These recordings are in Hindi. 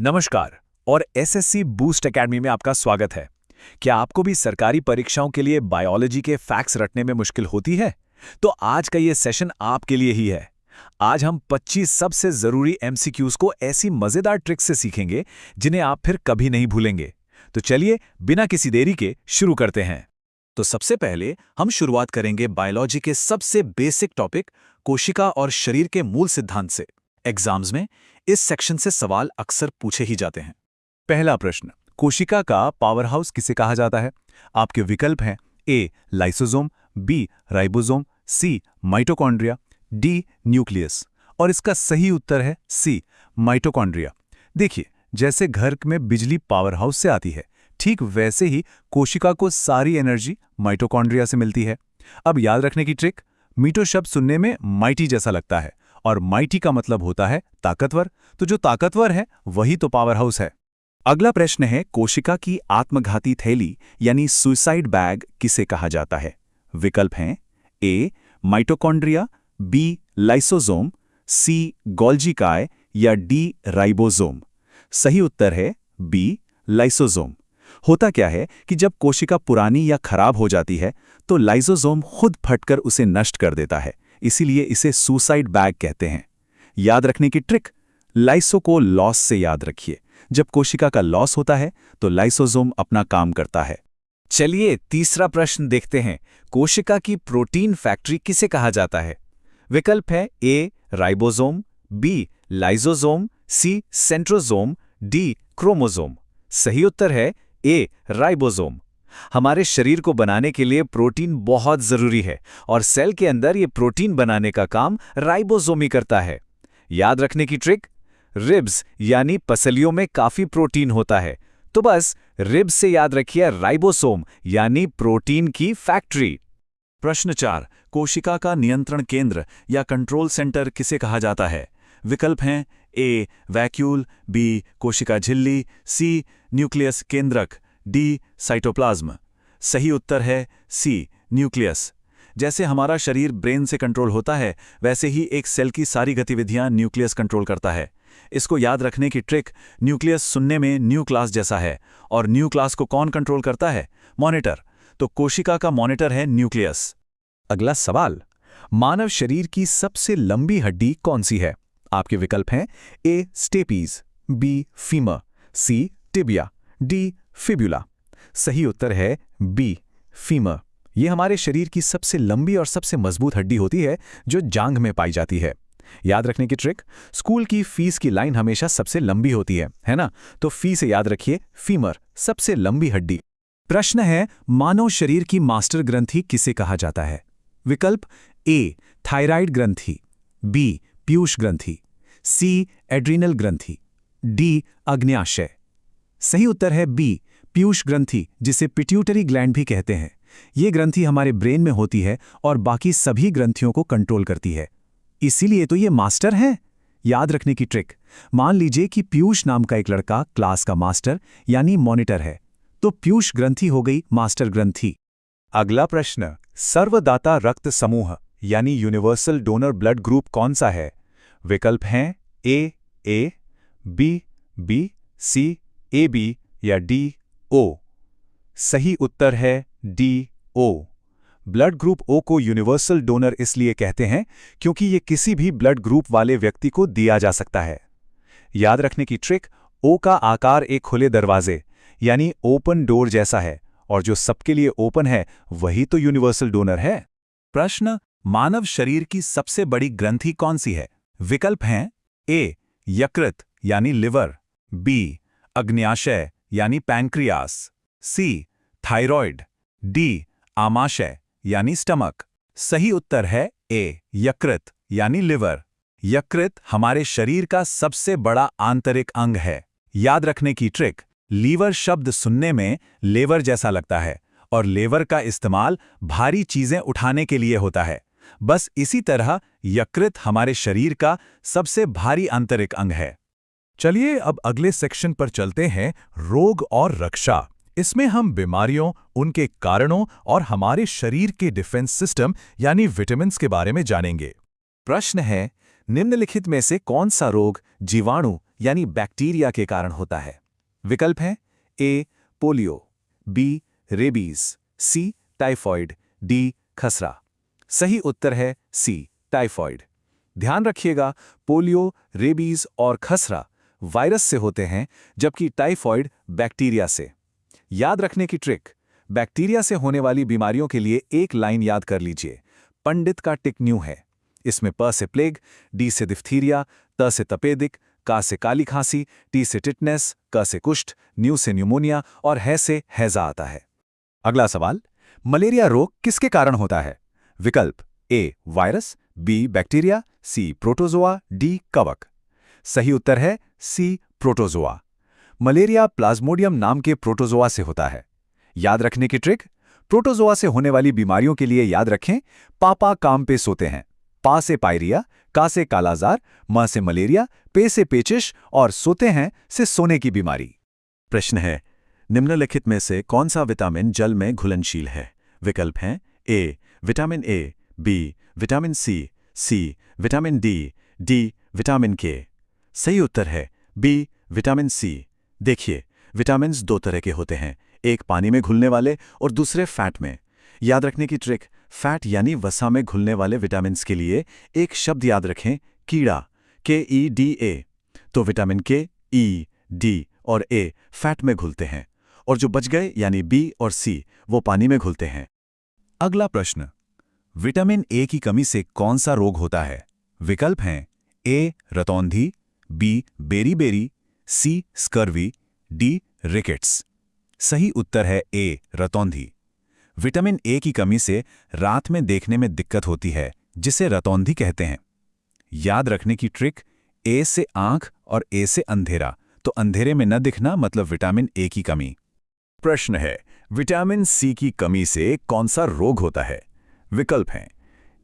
नमस्कार और एसएससी बूस्ट एकेडमी में आपका स्वागत है। क्या आपको भी सरकारी परीक्षाओं के लिए बायोलॉजी के फैक्ट्स रटने में मुश्किल होती है? तो आज का ये सेशन आपके लिए ही है। आज हम 25 सबसे जरूरी एमसीक्यूज को ऐसी मजेदार ट्रिक्स से सीखेंगे जिन्हें आप फिर कभी नहीं भूलेंगे। तो चलिए बिना किसी देरी के शुरू करते हैं। तो सबसे पहले हम शुरुआत करेंगे बायोलॉजी के सबसे बेसिक टॉपिक कोशिका और शरीर के मूल सिद्धांत से। एग्जाम्स में इस सेक्शन से सवाल अक्सर पूछे ही जाते हैं। पहला प्रश्न, कोशिका का पावर हाउस किसे कहा जाता है? आपके विकल्प हैं ए लाइसोसोम, बी राइबोसोम, सी माइटोकॉन्ड्रिया, डी न्यूक्लियस। और इसका सही उत्तर है सी माइटोकॉन्ड्रिया। देखिए, जैसे घर में बिजली पावर हाउस से आती है, ठीक वैसे ही कोशिका को सारी एनर्जी माइटोकॉन्ड्रिया से मिलती है। अब याद रखने की ट्रिक, मीटो शब्द सुनने में माइटी जैसा लगता है और माइटी का मतलब होता है ताकतवर, तो जो ताकतवर है वही तो पावर हाउस है। अगला प्रश्न है, कोशिका की आत्मघाती थैली यानी सुसाइड बैग किसे कहा जाता है? विकल्प हैं ए माइटोकॉन्ड्रिया, बी लाइसोसोम, सी गोल्जी काय या डी राइबोसोम। सही उत्तर है बी लाइसोसोम। होता क्या है कि जब कोशिका पुरानी या खराब हो जाती है तो लाइसोसोम खुद फटकर उसे नष्ट कर देता है, इसीलिए इसे सुसाइड बैग कहते हैं। याद रखने की ट्रिक, लाइसो को लॉस से याद रखिए। जब कोशिका का लॉस होता है तो लाइसोसोम अपना काम करता है। चलिए तीसरा प्रश्न देखते हैं, कोशिका की प्रोटीन फैक्ट्री किसे कहा जाता है? विकल्प है A ribosome, B lysosome, C centrosome, D chromosome. सही उत्तर है ए राइबोसोम। हमारे शरीर को बनाने के लिए प्रोटीन बहुत जरूरी है और सेल के अंदर ये प्रोटीन बनाने का काम राइबोसोम ही करता है। याद रखने की ट्रिक, रिब्स यानी पसलियों में काफी प्रोटीन होता है, तो बस रिब्स से याद रखिए राइबोसोम यानी प्रोटीन की फैक्ट्री। प्रश्न 4, कोशिका का नियंत्रण केंद्र या कंट्रोल सेंटर किसे कहा जाता है? विकल्प हैं ए वैक्यूल, बी कोशिका झिल्ली, सी न्यूक्लियस केंद्रक, डी साइटोप्लाज्म। सही उत्तर है सी न्यूक्लियस। जैसे हमारा शरीर ब्रेन से कंट्रोल होता है, वैसे ही एक सेल की सारी गतिविधियां न्यूक्लियस कंट्रोल करता है। इसको याद रखने की ट्रिक, न्यूक्लियस सुनने में न्यू क्लास जैसा है और न्यू क्लास को कौन कंट्रोल करता है? मॉनिटर। तो कोशिका का मॉनिटर है न्यूक्लियस। अगला सवाल, मानव शरीर की सबसे लंबी हड्डी कौन सी है? आपके विकल्प हैं ए स्टेपीज, बी फीमर, सी टिबिया, डी फिब्यूला। सही उत्तर है बी फीमर। यह हमारे शरीर की सबसे लंबी और सबसे मजबूत हड्डी होती है जो जांघ में पाई जाती है। याद रखने की ट्रिक, स्कूल की फीस की लाइन हमेशा सबसे लंबी होती है ना? तो फी से याद रखिए फीमर, सबसे लंबी हड्डी। प्रश्न है, मानव शरीर की मास्टर ग्रंथि किसे कहा जाता है? विकल्प ए थायराइड ग्रंथि, बी पीयूष ग्रंथि, सी एड्रीनल ग्रंथि, डी अग्न्याशय। सही उत्तर है बी पीयूष ग्रंथि, जिसे पिट्यूटरी ग्लैंड भी कहते हैं। ये ग्रंथि हमारे ब्रेन में होती है और बाकी सभी ग्रंथियों को कंट्रोल करती है, इसीलिए तो ये मास्टर हैं। याद रखने की ट्रिक, मान लीजिए कि पीयूष नाम का एक लड़का क्लास का मास्टर यानी मॉनिटर है, तो पीयूष ग्रंथि हो गई मास्टर ग्रंथि। अगला प्रश्न, सर्वदाता रक्त समूह यानी यूनिवर्सल डोनर ब्लड ग्रुप कौन सा है? विकल्प हैं A B B, C A B या डी ओ। सही उत्तर है D O. Blood group O को यूनिवर्सल डोनर इसलिए कहते हैं क्योंकि ये किसी भी ब्लड ग्रुप वाले व्यक्ति को दिया जा सकता है। याद रखने की ट्रिक, ओ का आकार एक खुले दरवाजे यानी ओपन डोर जैसा है और जो सबके लिए ओपन है वही तो यूनिवर्सल डोनर है। प्रश्न, मानव शरीर की सबसे बड़ी ग्रंथि कौन सी है? विकल्प हैं ए यकृत यानी लिवर, बी अग्न्याशय यानी पैंक्रियास, सी थायराइड, डी आमाशय यानी स्टमक। सही उत्तर है ए यकृत यानी लिवर। यकृत हमारे शरीर का सबसे बड़ा आंतरिक अंग है। याद रखने की ट्रिक, लीवर शब्द सुनने में लेवर जैसा लगता है और लेवर का इस्तेमाल भारी चीजें उठाने के लिए होता है। बस इसी तरह यकृत हमारे शरीर का सबसे भारी आंतरिक अंग है। चलिए अब अगले सेक्शन पर चलते हैं, रोग और रक्षा। इसमें हम बीमारियों, उनके कारणों और हमारे शरीर के डिफेंस सिस्टम यानी विटामिन्स के बारे में जानेंगे। प्रश्न है, निम्नलिखित में से कौन सा रोग जीवाणु यानी बैक्टीरिया के कारण होता है। विकल्प हैं ए पोलियो, बी रेबीज, सी टाइफॉइड, डी खसरा। सही उत्तर है सी टाइफॉइड। ध्यान रखिएगा, पोलियो, रेबीज और खसरा वायरस से होते हैं, जबकि टाइफॉइड बैक्टीरिया से। याद रखने की ट्रिक, बैक्टीरिया से होने वाली बीमारियों के लिए एक लाइन याद कर लीजिए। पंडित का टिक न्यू है। इसमें प से प्लेग, डी से डिफ्थीरिया, त से तपेदिक, का से काली खांसी, टी से टिटनेस, क से कुष्ठ, न्यू से न्यूमोनिया और है से हैजा आता है। अगला सवाल, मलेरिया रोग किसके कारण होता है? विकल्प ए वायरस, बी बैक्टीरिया, सी प्रोटोजोआ, डी कवक। सही उत्तर है सी प्रोटोजोआ। मलेरिया प्लाज्मोडियम नाम के प्रोटोजोआ से होता है। याद रखने की ट्रिक, प्रोटोजोआ से होने वाली बीमारियों के लिए याद रखें, पापा काम पे सोते हैं, पा से पायरिया, का से कालाजार, म से मलेरिया, पे से पेचिश और सोते हैं से सोने की बीमारी। प्रश्न है, निम्नलिखित में से कौन सा विटामिन जल में घुलनशील है? विकल्प हैं A vitamin A, B vitamin C vitamin D vitamin K. सही उत्तर है बी विटामिन सी। देखिए, विटामिन्स दो तरह के होते हैं, एक पानी में घुलने वाले और दूसरे फैट में। याद रखने की ट्रिक, फैट यानी वसा में घुलने वाले विटामिन्स के लिए एक शब्द याद रखें, कीड़ा, KEDA। तो विटामिन के, ई, डी और ए फैट में घुलते हैं, और जो बच गए यानी बी और सी वो पानी में घुलते हैं। अगला प्रश्न, विटामिन ए की कमी से कौन सा रोग होता है? विकल्प हैं ए रतौंधी, B beriberi, C scurvy, D rickets. सही उत्तर है ए रतौंधी। विटामिन ए की कमी से रात में देखने में दिक्कत होती है, जिसे रतौंधी कहते हैं। याद रखने की ट्रिक, ए से आंख और ए से अंधेरा, तो अंधेरे में न दिखना मतलब विटामिन ए की कमी। प्रश्न है, विटामिन सी की कमी से कौन सा रोग होता है? विकल्प हैं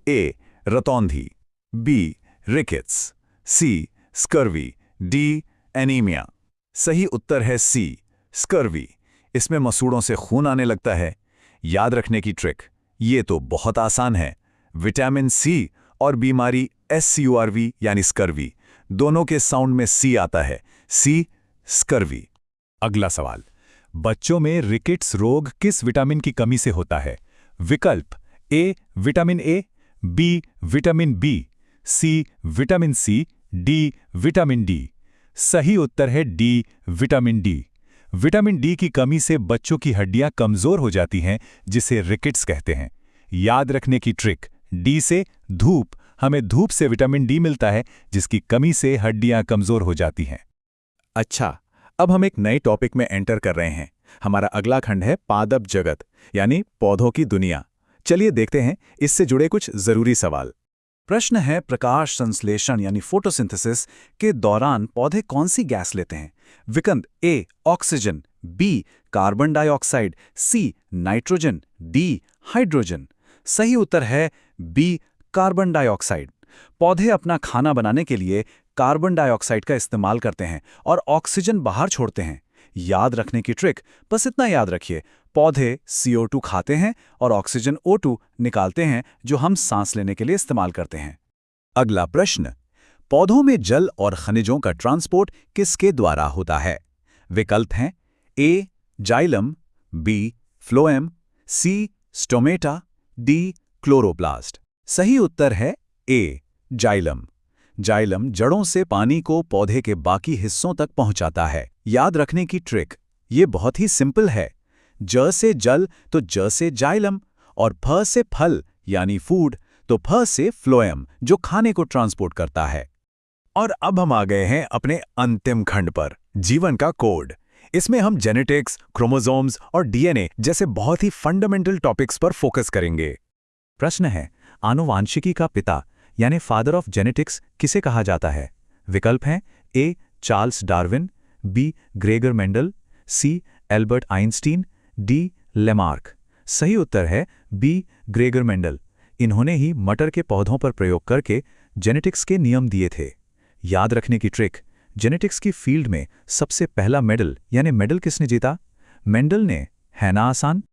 ए रतौंधी, B rickets, C scurvy, D anaemia. सही उत्तर है सी स्कर्वी। इसमें मसूड़ों से खून आने लगता है। याद रखने की ट्रिक, ये तो बहुत आसान है, विटामिन सी और बीमारी SCURV यानी स्कर्वी, दोनों के साउंड में सी आता है, सी स्कर्वी। अगला सवाल, बच्चों में रिकेट्स रोग किस विटामिन की कमी से होता है? विकल्प A vitamin A, B vitamin B, C vitamin C, D vitamin D. सही उत्तर है D vitamin D. Vitamin D की कमी से बच्चों की हड्डियां कमजोर हो जाती हैं, जिसे रिकेट्स कहते हैं। याद रखने की ट्रिक, डी से धूप, हमें धूप से विटामिन डी मिलता है, जिसकी कमी से हड्डियां कमजोर हो जाती हैं। अच्छा, अब हम एक नए टॉपिक में एंटर कर रहे हैं। हमारा अगला खंड है पादप जगत, यानी पौधों की दुनिया। चलिए देखते हैं इससे जुड़े कुछ जरूरी सवाल। प्रश्न है, प्रकाश संश्लेषण यानी फोटोसिंथेसिस के दौरान पौधे कौन सी गैस लेते हैं? विकल्प A oxygen, B carbon dioxide, C nitrogen, D hydrogen. सही उत्तर है बी कार्बन डाइऑक्साइड। पौधे अपना खाना बनाने के लिए कार्बन डाइऑक्साइड का इस्तेमाल करते हैं और ऑक्सीजन बाहर छोड़ते हैं। याद रखने की ट्रिक, बस इतना याद रखिए, पौधे CO2 खाते हैं और ऑक्सीजन O2 निकालते हैं, जो हम सांस लेने के लिए इस्तेमाल करते हैं। अगला प्रश्न, पौधों में जल और खनिजों का ट्रांसपोर्ट किसके द्वारा होता है? विकल्प हैं ए जाइलम, बी फ्लोएम, सी स्टोमेटा, डी क्लोरोप्लास्ट। सही उत्तर है ए जाइलम। जाइलम जड़ों से पानी को पौधे के बाकी हिस्सों तक पहुंचाता है। याद रखने की ट्रिक, ये बहुत ही सिंपल है, ज से जल तो ज से जाइलम, और फ से फल यानी फूड तो फ से फ्लोएम, जो खाने को ट्रांसपोर्ट करता है। और अब हम आ गए हैं अपने अंतिम खंड पर, जीवन का कोड। इसमें हम जेनेटिक्स, क्रोमोसोम्स और DNA जैसे बहुत ही फंडामेंटल टॉपिक्स पर फोकस करेंगे। प्रश्न है, आनुवांशिकी का पिता यानी फादर ऑफ जेनेटिक्स किसे कहा जाता है? विकल्प हैं A Charles Darwin, B Gregor Mendel, C Albert Einstein, D Lamarck. सही उत्तर है बी ग्रेगर मेंडल। इन्होंने ही मटर के पौधों पर प्रयोग करके जेनेटिक्स के नियम दिए थे। याद रखने की ट्रिक, जेनेटिक्स की फील्ड में सबसे पहला मेडल यानी मेडल किसने जीता? मेंडल ने। है ना आसान?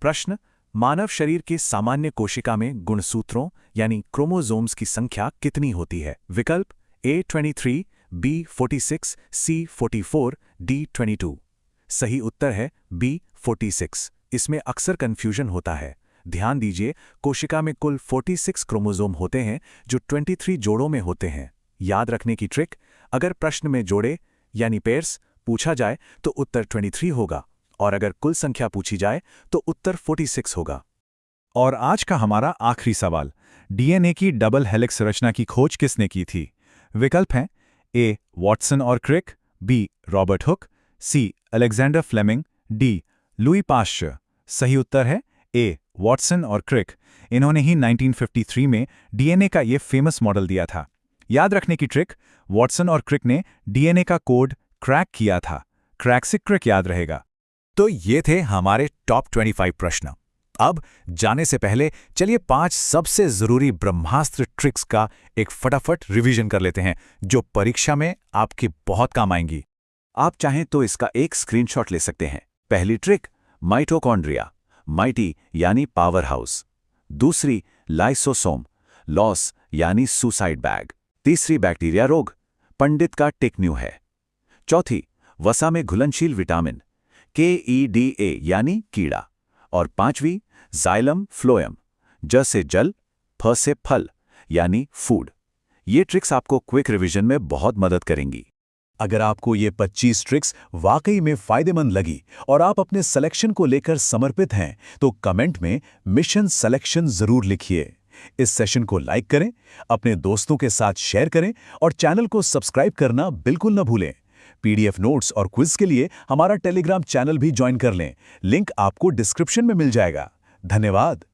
प्रश्न, मानव शरीर की सामान्य कोशिका में गुणसूत्रों यानी क्रोमोसोम्स की संख्या कितनी होती है? विकल्प A23, B46, C44, D22। सही उत्तर है B46। इसमें अक्सर कंफ्यूजन होता है। ध्यान दीजिए, कोशिका में कुल 46 क्रोमोसोम होते हैं जो 23 जोड़ों में होते हैं। याद रखने की ट्रिक, अगर प्रश्न में जोड़े यानी पेयर्स पूछा जाए तो उत्तर 23 होगा, और अगर कुल संख्या पूछी जाए तो उत्तर 46 होगा। और आज का हमारा आखिरी सवाल, डीएनए की डबल हेलिक्स रचना की खोज किसने की थी? विकल्प हैं ए वॉटसन और Crick, B Robert Hooke, C Alexander Fleming, D Louis Pasteur. सही उत्तर है ए वॉटसन और क्रिक। इन्होंने ही 1953 में डीएनए का ये फेमस मॉडल दिया था। याद रखने की ट्रिक, वॉटसन और क्रिक ने डीएनए का कोड क्रैक किया था। क्रैक से क्रिक याद रहेगा। तो ये थे हमारे टॉप 25 प्रश्न। अब जाने से पहले चलिए 5 सबसे जरूरी ब्रह्मास्त्र ट्रिक्स का एक फटाफट रिवीजन कर लेते हैं, जो परीक्षा में आपके बहुत काम आएंगी। आप चाहें तो इसका एक स्क्रीनशॉट ले सकते हैं। पहली ट्रिक, माइटोकॉन्ड्रिया, माइटी यानी पावर हाउस। दूसरी, लाइसोसोम, लॉस यानी सुसाइड बैग। तीसरी, बैक्टीरिया रोग, पंडित का टिकन्यू है। चौथी, वसा में घुलनशील विटामिन, KEDA यानी कीड़ा। और पांचवी, जाइलम फ्लोएम, ज से जल, फ से फल यानी फूड। ये ट्रिक्स आपको क्विक रिवीजन में बहुत मदद करेंगी। अगर आपको ये 25 ट्रिक्स वाकई में फायदेमंद लगी और आप अपने सिलेक्शन को लेकर समर्पित हैं, तो कमेंट में मिशन सिलेक्शन जरूर लिखिए। इस सेशन को लाइक करें, अपने दोस्तों के साथ शेयर करें और चैनल को सब्सक्राइब करना बिल्कुल न भूलें। PDF नोट्स और क्विज के लिए हमारा टेलीग्राम चैनल भी ज्वाइन कर लें। लिंक आपको डिस्क्रिप्शन में मिल जाएगा। धन्यवाद।